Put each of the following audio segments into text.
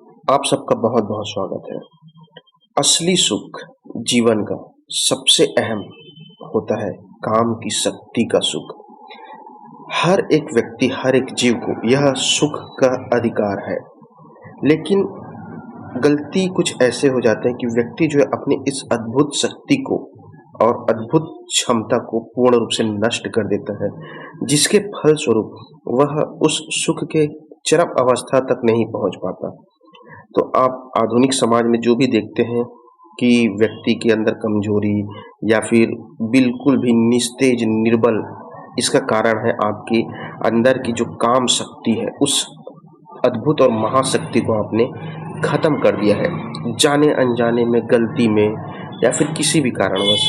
आप सबका बहुत बहुत स्वागत है। असली सुख जीवन का सबसे अहम होता है काम की शक्ति का सुख। हर एक व्यक्ति, हर एक जीव को यह सुख का अधिकार है, लेकिन गलती कुछ ऐसे हो जाते हैं कि व्यक्ति जो है अपनी इस अद्भुत शक्ति को और अद्भुत क्षमता को पूर्ण रूप से नष्ट कर देता है, जिसके फलस्वरूप वह उस सुख के चरम अवस्था तक नहीं पहुंच पाता। तो आप आधुनिक समाज में जो भी देखते हैं कि व्यक्ति के अंदर कमजोरी या फिर बिल्कुल भी निस्तेज, निर्बल, इसका कारण है आपके अंदर की जो काम शक्ति है, उस अद्भुत और महाशक्ति को आपने खत्म कर दिया है, जाने अनजाने में, गलती में या फिर किसी भी कारणवश।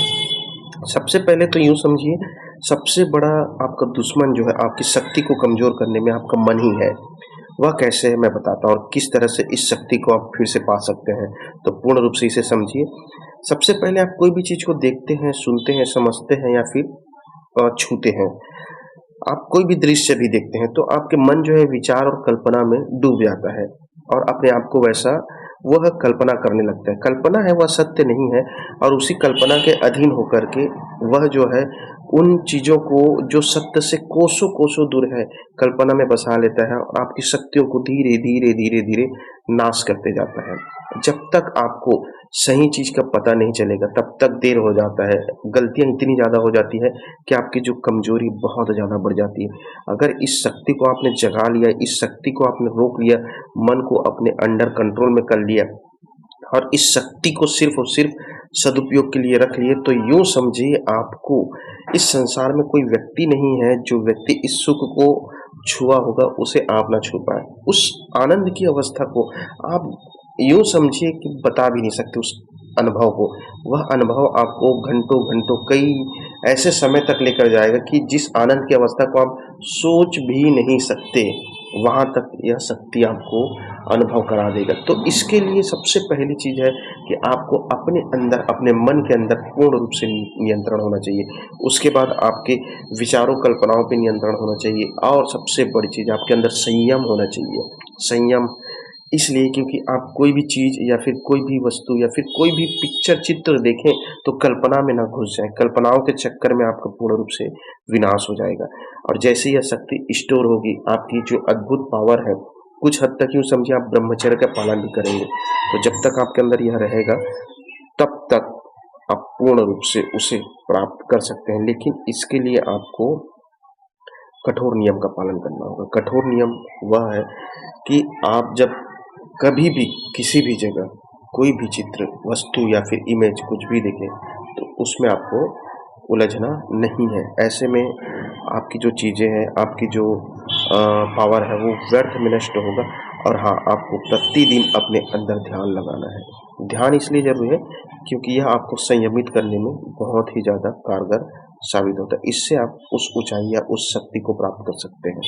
सबसे पहले तो यूँ समझिए, सबसे बड़ा आपका दुश्मन जो है आपकी शक्ति को कमज़ोर करने में आपका मन ही है। वह कैसे है मैं बताता हूँ, और किस तरह से इस शक्ति को आप फिर से पा सकते हैं। तो पूर्ण रूप से इसे समझिए। सबसे पहले आप कोई भी चीज़ को देखते हैं, सुनते हैं, समझते हैं या फिर छूते हैं, आप कोई भी दृश्य भी देखते हैं, तो आपके मन जो है विचार और कल्पना में डूब जाता है और अपने आप को वैसा वह कल्पना करने लगता है। कल्पना है, वह सत्य नहीं है, और उसी कल्पना के अधीन होकर के वह जो है उन चीज़ों को जो सत्य से कोसों कोसों दूर है, कल्पना में बसा लेता है और आपकी शक्तियों को धीरे धीरे धीरे धीरे नाश करते जाता है। जब तक आपको सही चीज़ का पता नहीं चलेगा तब तक देर हो जाता है। गलतियाँ इतनी ज़्यादा हो जाती है कि आपकी जो कमज़ोरी बहुत ज़्यादा बढ़ जाती है। अगर इस शक्ति को आपने जगा लिया, इस शक्ति को आपने रोक लिया, मन को अपने अंडर कंट्रोल में कर लिया और इस शक्ति को सिर्फ और सिर्फ सदुपयोग के लिए रख लिए, तो यूँ समझिए आपको इस संसार में कोई व्यक्ति नहीं है जो व्यक्ति इस सुख को छुआ होगा उसे आप ना छू पाए। उस आनंद की अवस्था को आप यूँ समझिए कि बता भी नहीं सकते उस अनुभव को। वह अनुभव आपको घंटों घंटों, कई ऐसे समय तक लेकर जाएगा कि जिस आनंद की अवस्था को आप सोच भी नहीं सकते, वहाँ तक यह शक्ति आपको अनुभव करा देगा। तो इसके लिए सबसे पहली चीज़ है कि आपको अपने अंदर, अपने मन के अंदर पूर्ण रूप से नियंत्रण होना चाहिए। उसके बाद आपके विचारों, कल्पनाओं पे नियंत्रण होना चाहिए, और सबसे बड़ी चीज़ आपके अंदर संयम होना चाहिए। संयम इसलिए क्योंकि आप कोई भी चीज़ या फिर कोई भी वस्तु या फिर कोई भी पिक्चर, चित्र देखें तो कल्पना में ना घुस जाएँ। कल्पनाओं के चक्कर में आपका पूर्ण रूप से विनाश हो जाएगा। और जैसे यह शक्ति स्टोर होगी, आपकी जो अद्भुत पावर है, कुछ हद तक यूँ समझिए आप ब्रह्मचर्य का पालन भी करेंगे। तो जब तक आपके अंदर यह रहेगा तब तक आप पूर्ण रूप से उसे प्राप्त कर सकते हैं। लेकिन इसके लिए आपको कठोर नियम का पालन करना होगा। कठोर नियम वह है कि आप जब कभी भी किसी भी जगह कोई भी चित्र, वस्तु या फिर इमेज कुछ भी देखें तो उसमें आपको उलझना नहीं है। ऐसे में आपकी जो चीज़ें हैं, आपकी जो पावर है, वो व्यर्थ में नष्ट होगा। और हाँ, आपको प्रतिदिन अपने अंदर ध्यान लगाना है। ध्यान इसलिए ज़रूरी है क्योंकि यह आपको संयमित करने में बहुत ही ज़्यादा कारगर साबित होता है। इससे आप उस ऊंचाई या उस शक्ति को प्राप्त कर सकते हैं।